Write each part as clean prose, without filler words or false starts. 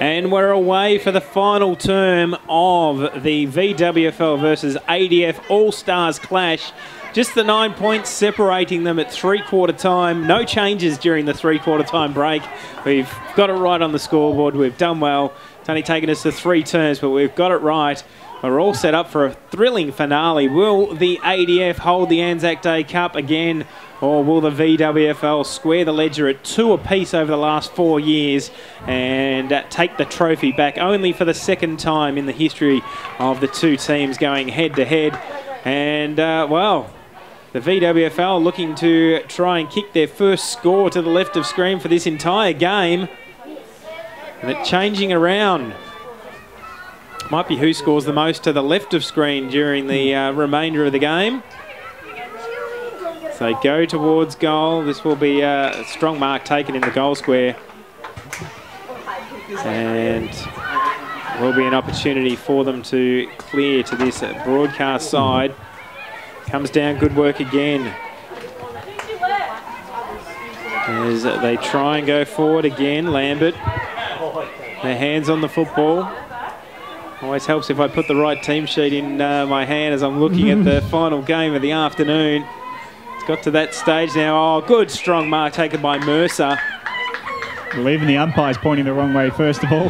And we're away for the final term of the VWFL versus ADF All-Stars clash. Just the 9 points separating them at three-quarter time. No changes during the three-quarter time break. We've got it right on the scoreboard. We've done well. It's only taken us to 3 turns, but we've got it right. We're all set up for a thrilling finale. Will the ADF hold the ANZAC Day Cup again, or will the VWFL square the ledger at 2 apiece over the last 4 years and take the trophy back only for the second time in the history of the two teams going head-to-head? And, well, the VWFL looking to try and kick their first score to the left of screen for this entire game. And it changing around. Might be who scores the most to the left of screen during the remainder of the game. So go towards goal. This will be a strong mark taken in the goal square. And will be an opportunity for them to clear to this broadcast side. Comes down, good work again. As they try and go forward again, Lambert. Their hands on the football. Always helps if I put the right team sheet in my hand as I'm looking at the final game of the afternoon. It's got to that stage now. Oh, good strong mark taken by Mercer. Well, even the umpire's pointing the wrong way, first of all.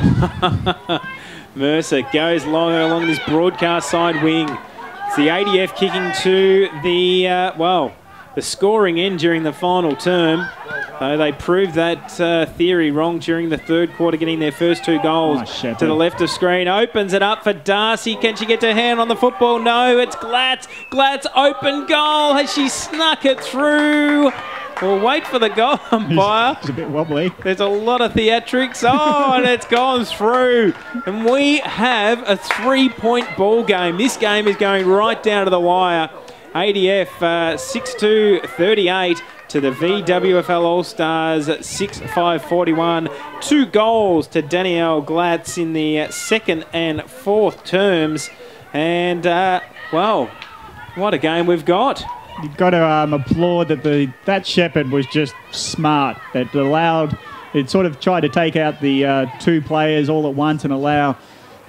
Mercer goes along this broadcast side wing. It's the ADF kicking to the, well, the scoring end during the final term. So they proved that theory wrong during the third quarter, getting their first 2 goals to the left of screen. Opens it up for Darcy. Can she get her hand on the football? No, it's Glatz. Glatz, open goal. Has she snuck it through? We'll wait for the goal umpire. It's a bit wobbly. There's a lot of theatrics. Oh, and it's gone through. And we have a 3-point ball game. This game is going right down to the wire. ADF 6-2-38 to the VWFL All-Stars 6-5-41. 2 goals to Danielle Glatz in the second and fourth terms. And, well, what a game we've got. You've got to applaud that Shepherd was just smart. It sort of tried to take out the 2 players all at once and allow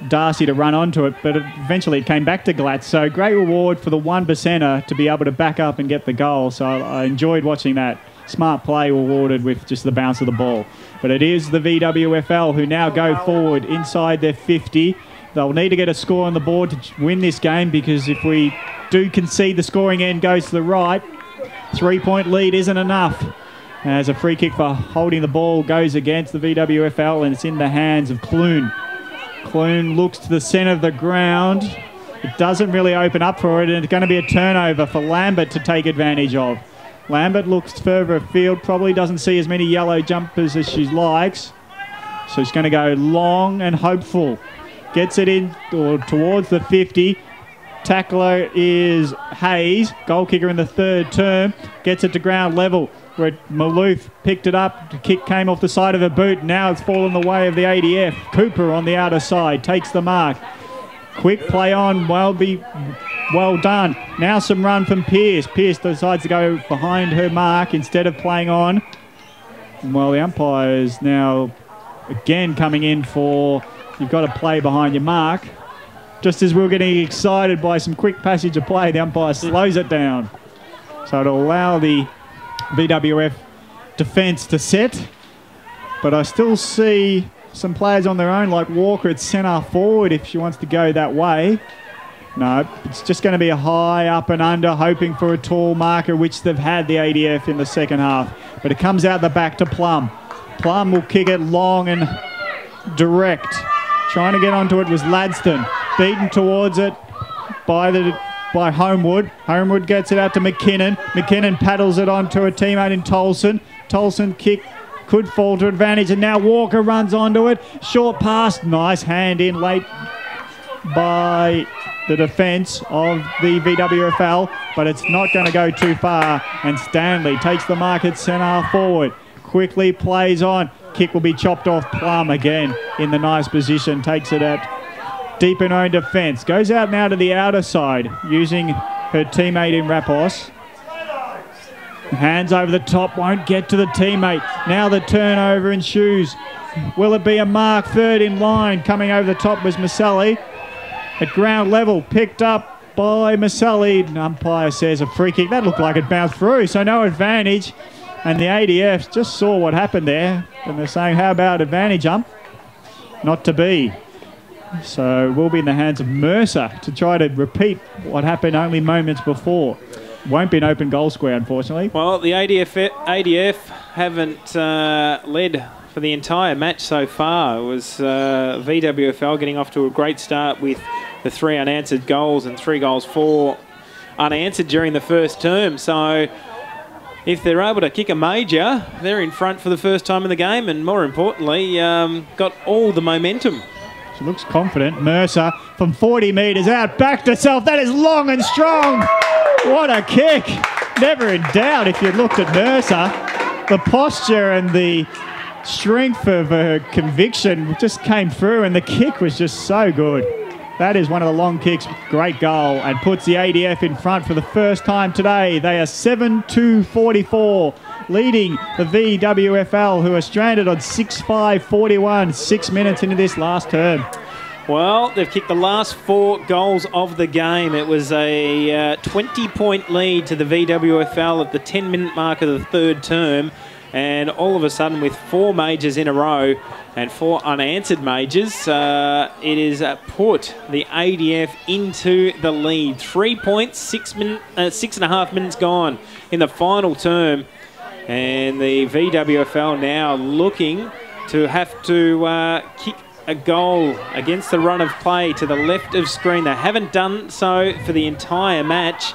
Darcy to run onto it, but eventually it came back to Glatz. So great reward for the 1%er to be able to back up and get the goal. So I enjoyed watching that. Smart play rewarded with just the bounce of the ball. But it is the VWFL who now go forward inside their 50. They'll need to get a score on the board to win this game, because if we do concede, the scoring end goes to the right. 3-point lead isn't enough. As a free kick for holding the ball goes against the VWFL, and it's in the hands of Clune. Clune looks to the centre of the ground. It doesn't really open up for it, and it's going to be a turnover for Lambert to take advantage of. Lambert looks further afield, probably doesn't see as many yellow jumpers as she likes. So she's going to go long and hopeful. Gets it in or towards the 50. Tackler is Hayes, goal kicker in the third term. Gets it to ground level, where Maloof picked it up. The kick came off the side of her boot. Now it's fallen the way of the ADF. Cooper on the outer side takes the mark. Quick play on, well done. Now some run from Pearce. Pearce decides to go behind her mark instead of playing on. Well, the umpire is now again coming in for, you've got to play behind your mark. Just as we were getting excited by some quick passage of play, the umpire slows it down. So it'll allow the VWF defence to set. But I still see some players on their own, like Walker at centre forward, if she wants to go that way. No, it's just going to be a high up and under, hoping for a tall marker, which they've had, the ADF, in the second half. But it comes out the back to Plum. Plum will kick it long and direct. Trying to get onto it was Ladston. Beaten towards it by Homewood. Homewood gets it out to McKinnon. McKinnon paddles it on to a teammate in Tolson. Tolson kick could fall to advantage, and now Walker runs onto it. Short pass, nice hand in late by the defence of the VWFL, but it's not going to go too far, and Stanley takes the mark at centre forward. Quickly plays on. Kick will be chopped off. Plum again in the nice position, takes it at deep in her own defence. Goes out now to the outer side using her teammate in Rapos. Hands over the top, won't get to the teammate. Now the turnover in shoes. Will it be a mark? Third in line. Coming over the top was Maselli. At ground level, picked up by Maselli. Umpire says a free kick. That looked like it bounced through, so no advantage. And the ADF just saw what happened there. And they're saying, how about advantage, ump? Not to be. So we'll be in the hands of Mercer to try to repeat what happened only moments before. Won't be an open goal square, unfortunately. Well, the ADF haven't led for the entire match so far. It was VWFL getting off to a great start with the 3 unanswered goals and 3 goals 4 unanswered during the first term. So if they're able to kick a major, they're in front for the first time in the game, and more importantly, got all the momentum. She looks confident. Mercer from 40 metres out, back to self. That is long and strong. What a kick. Never in doubt if you looked at Mercer. The posture and the strength of her conviction just came through, and the kick was just so good. That is one of the long kicks. Great goal, and puts the ADF in front for the first time today. They are 7-2-44, leading the VWFL, who are stranded on 6-5-41, 6 minutes into this last term. Well, they've kicked the last 4 goals of the game. It was a 20-point lead to the VWFL at the 10-minute mark of the third term. And all of a sudden, with 4 majors in a row and 4 unanswered majors, it is put the ADF into the lead. 3 points, 6.5 minutes gone in the final term. And the VWFL now looking to have to kick a goal against the run of play to the left of screen. They haven't done so for the entire match,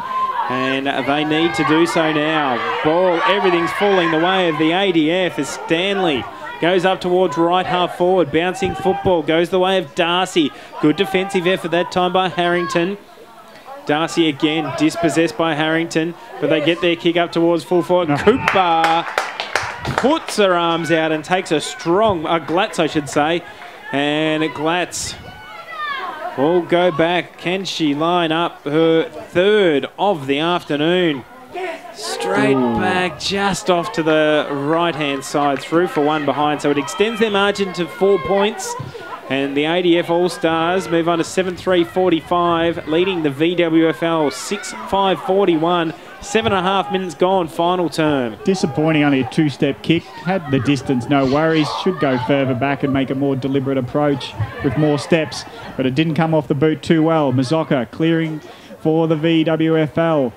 and they need to do so now. Ball, everything's falling the way of the ADF as Stanley goes up towards right half forward. Bouncing football goes the way of Darcy. Good defensive effort that time by Harrington. Darcy again dispossessed by Harrington, but they get their kick up towards full forward. No. Cooper puts her arms out and takes a strong, Glatz I should say, and Glatz will go back. Can she line up her third of the afternoon? Straight back, just off to the right-hand side, through for 1 behind. So it extends their margin to 4 points. And the ADF All-Stars move on to 7-3-45, leading the VWFL 6-5-41. 7.5 minutes gone, final term. Disappointing, only a 2-step kick. Had the distance, no worries. Should go further back and make a more deliberate approach with more steps. But it didn't come off the boot too well. Mazoka clearing for the VWFL,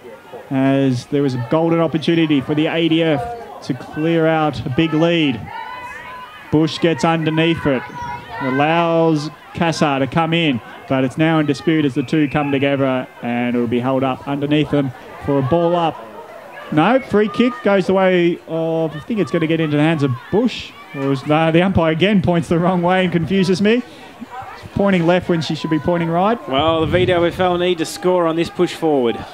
as there was a golden opportunity for the ADF to clear out a big lead. Bush gets underneath it. Allows Kassar to come in, but it's now in dispute as the two come together, and it'll be held up underneath them for a ball up. No, free kick goes the way of, I think it's going to get into the hands of Bush. The umpire again points the wrong way and confuses me. She's pointing left when she should be pointing right. Well, the VWFL need to score on this push forward,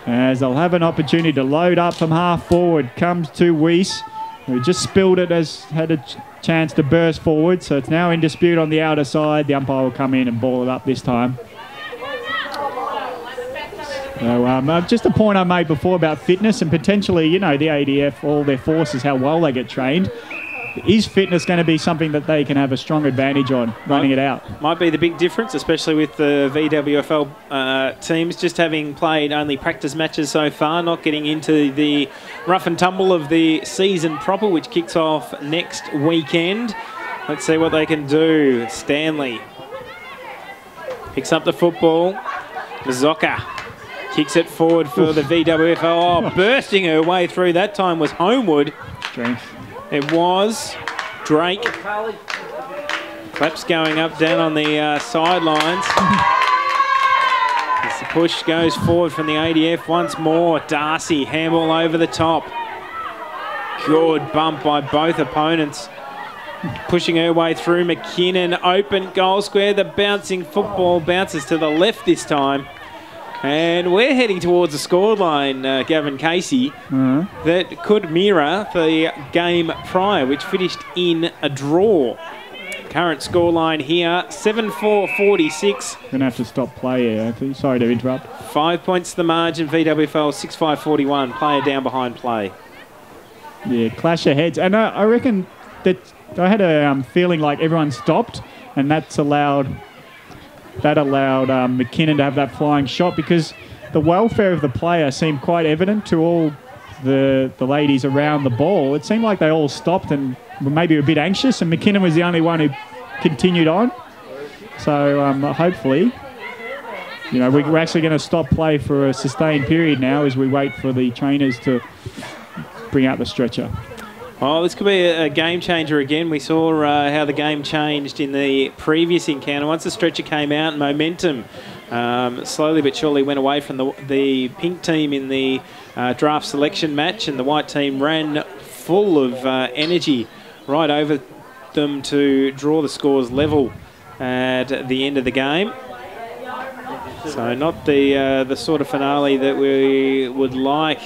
as they'll have an opportunity to load up from half forward. Comes to Weiss, who just spilled it, has had a chance to burst forward, so it's now in dispute on the outer side. The umpire will come in and ball it up this time. So, just a point I made before about fitness and potentially, you know, the ADF, all their forces, how well they get trained. Is fitness going to be something that they can have a strong advantage on running it out? Might be the big difference, especially with the VWFL teams just having played only practice matches so far, not getting into the rough and tumble of the season proper, which kicks off next weekend. Let's see what they can do. Stanley picks up the football. Mazoka kicks it forward for the VWFL. Oh, bursting her way through that time was Homewood. Strength. It was Drake. Claps going up, down on the sidelines. As the push goes forward from the ADF once more. Darcy, handball over the top. Good bump by both opponents. Pushing her way through. McKinnon, open goal square. The bouncing football bounces to the left this time. And we're heading towards the scoreline, Gavin Casey, that could mirror the game prior, which finished in a draw. Current scoreline here, 7-4-46. Going to have to stop play here, Anthony. Sorry to interrupt. 5 points to the margin, VWFL 6-5-41. Player down behind play. Yeah, clash of heads. And I reckon that I had a feeling like everyone stopped, and that allowed McKinnon to have that flying shot, because the welfare of the player seemed quite evident to all the ladies around the ball. It seemed like they all stopped and were maybe a bit anxious, and McKinnon was the only one who continued on. So hopefully, we're actually going to stop play for a sustained period now as we wait for the trainers to bring out the stretcher. Oh, this could be a game changer again. We saw how the game changed in the previous encounter. Once the stretcher came out, momentum slowly but surely went away from the pink team in the draft selection match, and the white team ran full of energy right over them to draw the scores level at the end of the game. So not the sort of finale that we would like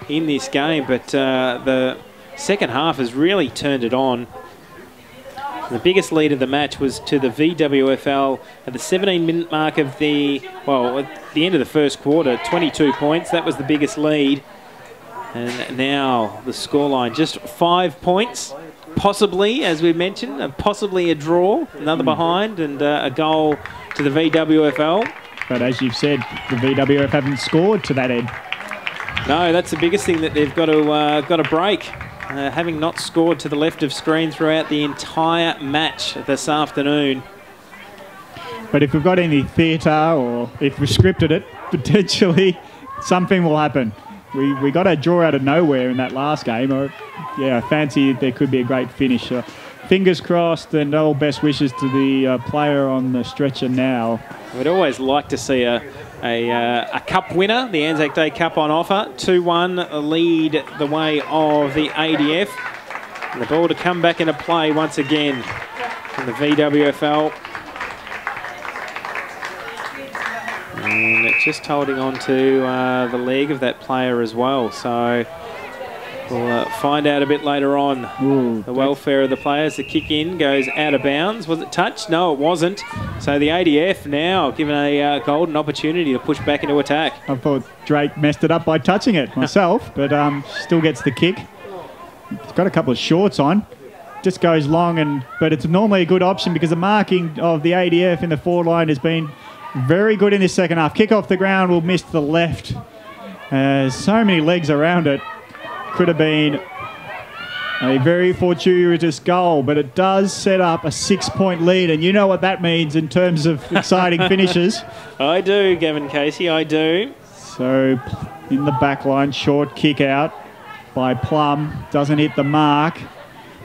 in this game, but the second half has really turned it on. The biggest lead of the match was to the VWFL at the 17-minute mark of at the end of the first quarter, 22 points. That was the biggest lead. And now the scoreline, just 5 points, possibly, as we mentioned, possibly a draw, another behind, and a goal to the VWFL. But as you've said, the VWF haven't scored to that end. No, that's the biggest thing that they've got to break. Having not scored to the left of screen throughout the entire match this afternoon. But if we've got any theatre, or if we've scripted it, potentially something will happen. We got a draw out of nowhere in that last game. I fancy there could be a great finish. Fingers crossed, and all best wishes to the player on the stretcher now. We'd always like to see a cup winner, the ANZAC Day Cup on offer. 2-1 lead the way of the ADF. And the ball to come back into play once again from the VWFL. And just holding on to the leg of that player as well. So we'll find out a bit later on. Ooh, the welfare of the players. The kick in goes out of bounds. Was it touched? No, it wasn't. So the ADF now given a golden opportunity to push back into attack. I thought Drake messed it up by touching it myself, but still gets the kick. He's got a couple of shorts on. Just goes long, but it's normally a good option because the marking of the ADF in the forward line has been very good in this second half. Kick off the ground will miss the left. So many legs around it. Could have been a very fortuitous goal, but it does set up a 6-point lead, and you know what that means in terms of exciting finishes. I do, Gavin Casey, I do. So in the back line, short kick out by Plum, doesn't hit the mark.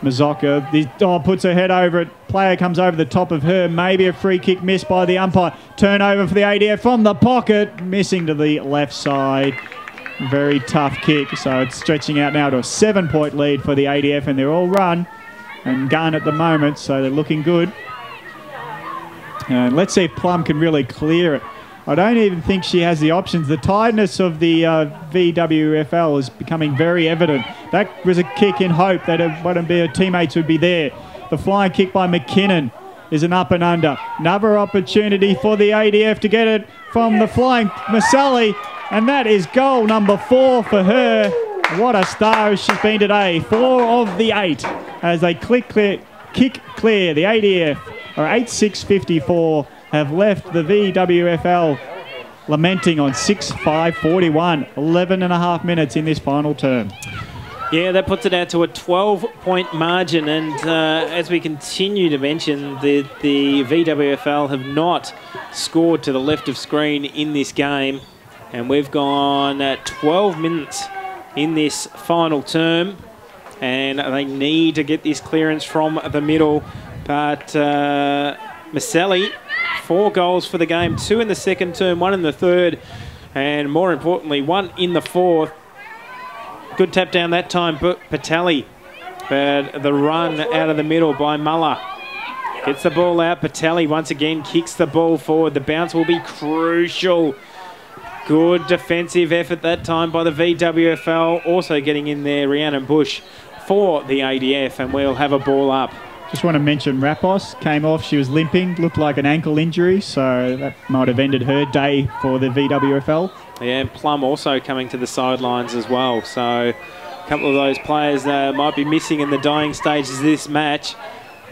Mazoka puts her head over it. Player comes over the top of her. Maybe a free kick missed by the umpire. Turnover for the ADF from the pocket, missing to the left side. Very tough kick, so it's stretching out now to a 7-point lead for the ADF, and they're all run and gun at the moment, so they're looking good. And let's see if Plum can really clear it. I don't even think she has the options. The tiredness of the VWFL is becoming very evident. That was a kick in hope that one of her teammates would be there. The flying kick by McKinnon is an up and under. Another opportunity for the ADF to get it from the flying Maselli. And that is goal number 4 for her. What a star she's been today. 4 of the 8 as they kick clear. The ADF, or 8-6-54, have left the VWFL lamenting on 6-5-41. 11.5 minutes in this final term. Yeah, that puts it out to a 12-point margin. And as we continue to mention, the VWFL have not scored to the left of screen in this game. And we've gone 12 minutes in this final term, and they need to get this clearance from the middle. But Maselli, 4 goals for the game, 2 in the second term, 1 in the third, and more importantly, 1 in the fourth. Good tap down that time, Patali. But the run out of the middle by Muller. Gets the ball out. Patali once again kicks the ball forward. The bounce will be crucial. Good defensive effort that time by the VWFL. Also getting in there, Rhiannon Bush for the ADF, and we'll have a ball up. Just want to mention Rapos came off. She was limping, looked like an ankle injury, so that might have ended her day for the VWFL. Yeah, and Plum also coming to the sidelines as well. So A couple of those players might be missing in the dying stages of this match.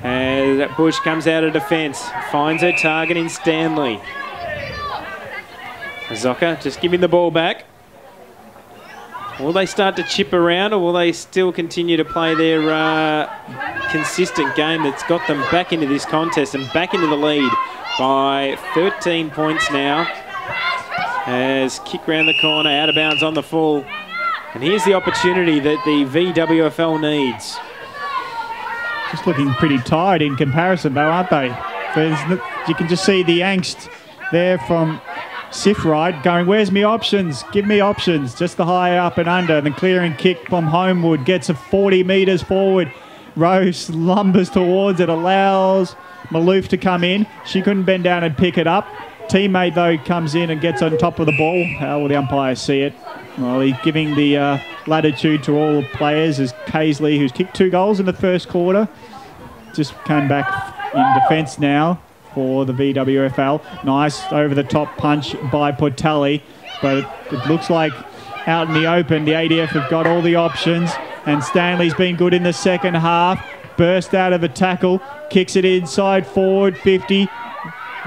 As Bush comes out of defence, finds her target in Stanley. Zocker just giving the ball back. Will they start to chip around, or will they still continue to play their consistent game that's got them back into this contest and back into the lead by 13 points now? As kick round the corner, out of bounds on the full. And here's the opportunity that the VWFL needs. Just looking pretty tired in comparison, though, aren't they? You can just see the angst there from Sifride going, where's me options? Give me options. Just the high up and under. And the clearing kick from Homewood gets a 40 metres forward. Rose lumbers towards it, allows Maloof to come in. She couldn't bend down and pick it up. Teammate, though, comes in and gets on top of the ball. How will the umpire see it? Well, he's giving the latitude to all the players as Paisley, who's kicked 2 goals in the first quarter, just came back in defence now for the VWFL. Nice over-the-top punch by Portelli, but it looks like out in the open, the ADF have got all the options, and Stanley's been good in the second half. Burst out of a tackle, kicks it inside forward, 50.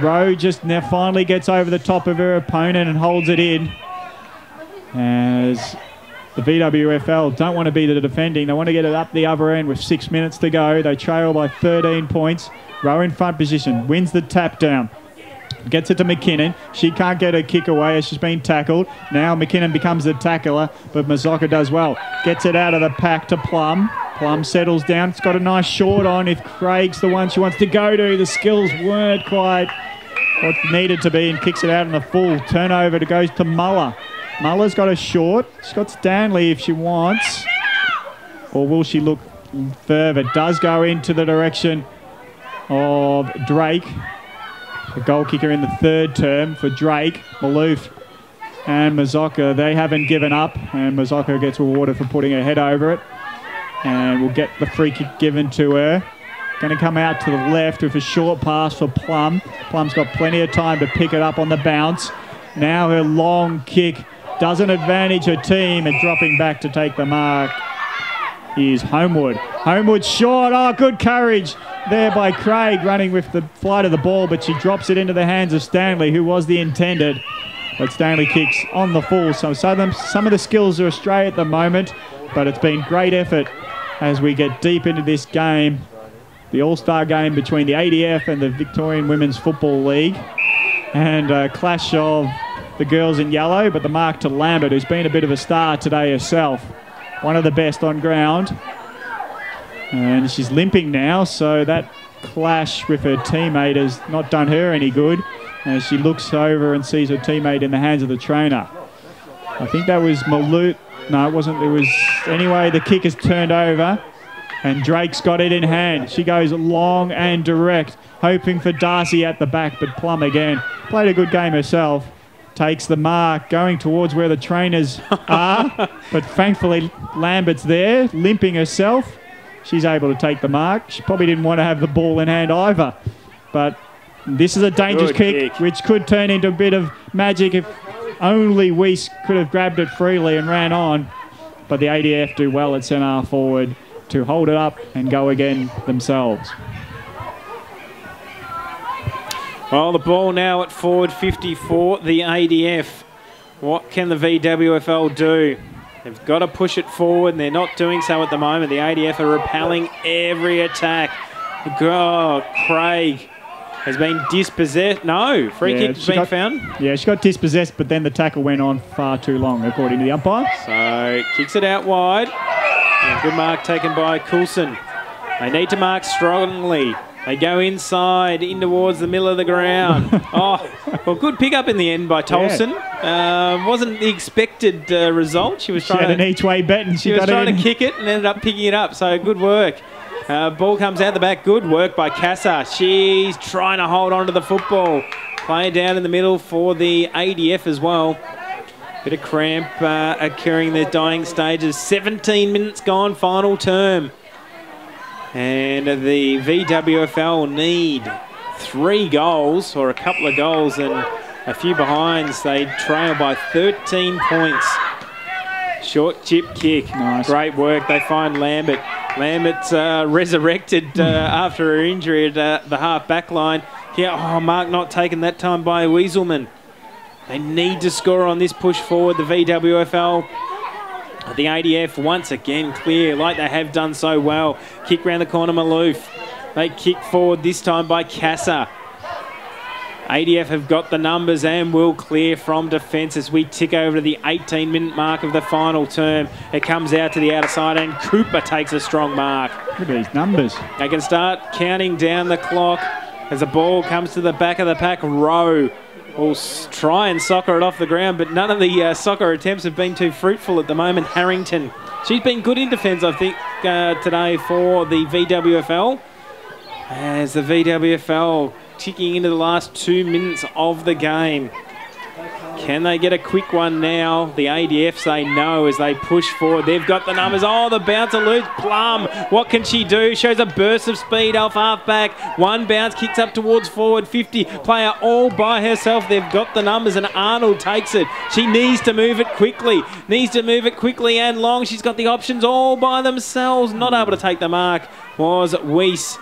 Rowe just now finally gets over the top of her opponent and holds it in. As the VWFL don't want to be the defending, they want to get it up the other end with 6 minutes to go. They trail by 13 points. Rowe in front position, wins the tap down. Gets it to McKinnon. She can't get her kick away as she's been tackled. Now McKinnon becomes the tackler, but Mazzocca does well. Gets it out of the pack to Plum. Plum settles down. It's got a nice short on. If Craig's the one she wants to go to, the skills weren't quite what needed to be, and kicks it out in the full. Turnover goes to Muller. Muller's got a short. She's got Stanley if she wants. Or will she look further? Does go into the direction of Drake. The goal kicker in the third term for Drake. Maloof and Mazzocca, they haven't given up. And Mazzocca gets rewarded for putting her head over it. And we'll get the free kick given to her. Going to come out to the left with a short pass for Plum. Plum's got plenty of time to pick it up on the bounce. Now her long kick doesn't advantage her team, and dropping back to take the mark is Homewood. Homewood short. Oh, good courage there by Craig, running with the flight of the ball, but she drops it into the hands of Stanley, who was the intended. But Stanley kicks on the full. So some of the skills are astray at the moment, but it's been great effort as we get deep into this game. The All-Star game between the ADF and the Victorian Women's Football League. And a clash of the girls in yellow, but the mark to Lambert, who's been a bit of a star today herself. One of the best on ground. And she's limping now, so that clash with her teammate has not done her any good. As she looks over and sees her teammate in the hands of the trainer. I think that was Maloof. No, it wasn't. It was... Anyway, the kick is turned over. And Drake's got it in hand. She goes long and direct, hoping for Darcy at the back, but Plum again. Played a good game herself. Takes the mark, going towards where the trainers are. But thankfully, Lambert's there, limping herself. She's able to take the mark. She probably didn't want to have the ball in hand either. But this is a dangerous kick, which could turn into a bit of magic if only Weiss could have grabbed it freely and ran on. But the ADF do well at centre forward to hold it up and go again themselves. Well, the ball now at forward 54, the ADF. What can the VWFL do? They've got to push it forward, and they're not doing so at the moment. The ADF are repelling every attack. Oh, Craig has been dispossessed. No, free kick's been found. Yeah, she got dispossessed, but then the tackle went on far too long, according to the umpire. So, kicks it out wide. And good mark taken by Coulson. They need to mark strongly. They go inside, in towards the middle of the ground. Oh, well, good pick up in the end by Tolson. Yeah. Wasn't the expected result. She was trying to... an each-way bet and she was trying to kick it and ended up picking it up. So, good work. Ball comes out the back. Good work by Casa. She's trying to hold on to the football. Play it down in the middle for the ADF as well. Bit of cramp occurring in the dying stages. 17 minutes gone, final term. And the VWFL need 3 goals, or a couple of goals and a few behinds. They trail by 13 points Short chip kick. Nice. Great work. They find Lambert. Lambert's resurrected after her injury at the half back line. Yeah, mark not taken that time by Weaselman. They need to score on this push forward, the VWFL. The ADF once again clear, like they have done so well. Kick round the corner, Maloof. They kick forward this time by Casa. ADF have got the numbers and will clear from defence as we tick over to the 18-minute mark of the final term. It comes out to the outer side and Cooper takes a strong mark. Look at these numbers. They can start counting down the clock as the ball comes to the back of the pack. Rowe will try and soccer it off the ground, but none of the soccer attempts have been too fruitful at the moment. Harrington, she's been good in defence, I think, today for the VWFL. As the VWFL ticking into the last 2 minutes of the game. Can they get a quick one now? The ADF say no as they push forward. They've got the numbers. Oh, the bouncer loose. Plum, what can she do? Shows a burst of speed off half-back. One bounce, kicks up towards forward 50. Player all by herself. They've got the numbers and Arnold takes it. She needs to move it quickly. And long. She's got the options all by themselves. Not able to take the mark was Weiss.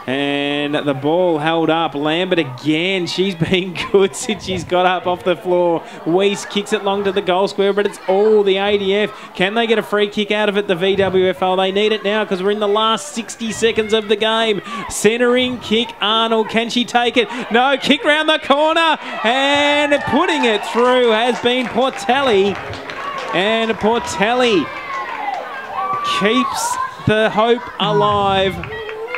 And the ball held up. Lambert again. She's been good since she's got up off the floor. Weiss kicks it long to the goal square, but it's all the ADF. Can they get a free kick out of it, the VWFL? They need it now because we're in the last 60 seconds of the game. Centering kick, Arnold. Can she take it? No, kick round the corner. And putting it through has been Portelli. And Portelli keeps the hope alive.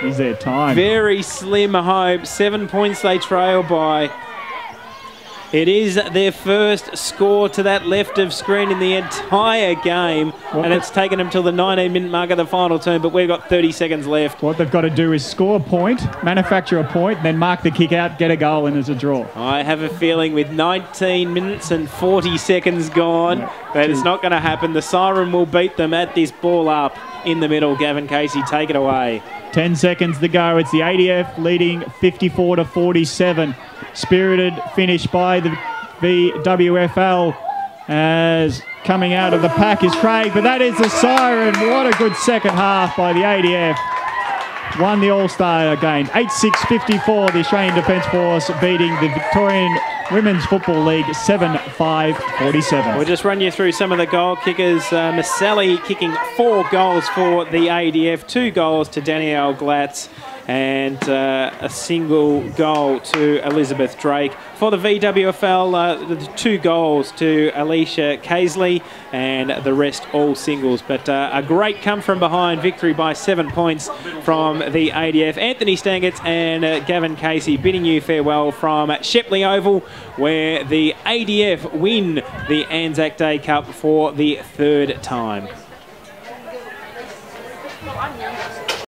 Is there time? Very slim hope. 7 points they trail by. It is their first score to that left of screen in the entire game. And it's taken them till the 19-minute mark of the final term, but we've got 30 seconds left. What they've got to do is score a point, manufacture a point, then mark the kick out, get a goal, and there's a draw. I have a feeling with 19 minutes and 40 seconds gone that it's not going to happen. The siren will beat them at this ball up in the middle. Gavin Casey, take it away. 10 seconds to go. It's the ADF leading 54-47. Spirited finish by the VWFL as coming out of the pack is Craig, but that is the siren. What a good second half by the ADF. Won the All-Star game. 8-6-54, the Australian Defence Force beating the Victorian Women's Football League 7-5-47. We'll just run you through some of the goal kickers. Maselli kicking 4 goals for the ADF, 2 goals to Danielle Glatz, and a single goal to Elizabeth Drake. For the VWFL, 2 goals to Alicia Casely, and the rest all singles. But a great come-from-behind victory by 7 points from the ADF. Anthony Stangetz and Gavin Casey bidding you farewell from Shepley Oval, where the ADF win the ANZAC Day Cup for the 3rd time.